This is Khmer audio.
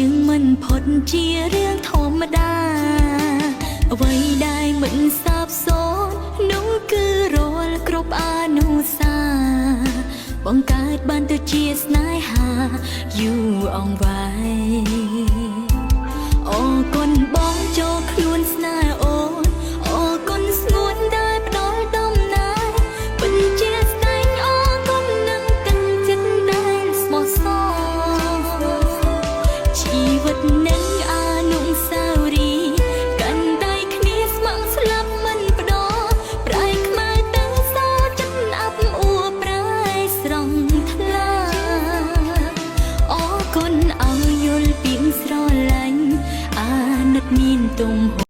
យើងមិនផុតជារឿងធម្មតាអ្វីដែលមិនសាបសូន្យនោះគឺរាល់គ្រប់អនុសាបង្កើតបានទៅជាស្នេហាយូរអង្វែងអរគុណបងចូលខ្លួនស្នេហ៍អូនអរគុណស្ងួនដែលផ្ដល់ដំណើរពិតជាស្ដែងអរគុណនឹងទឹកចិត្តដែលស្មោះសរជីវិតនឹងអនុស្សាវរីយ៍កាន់តែគ្នាស្ម័គ្រស្លាប់មិនបដប្រែខ្មៅទៅសចិត្តអាប់អួរប្រែស្រង់ថ្លាអរគុណឲ្យយល់ពីស្រឡាញ់អាណិតមានទំហំ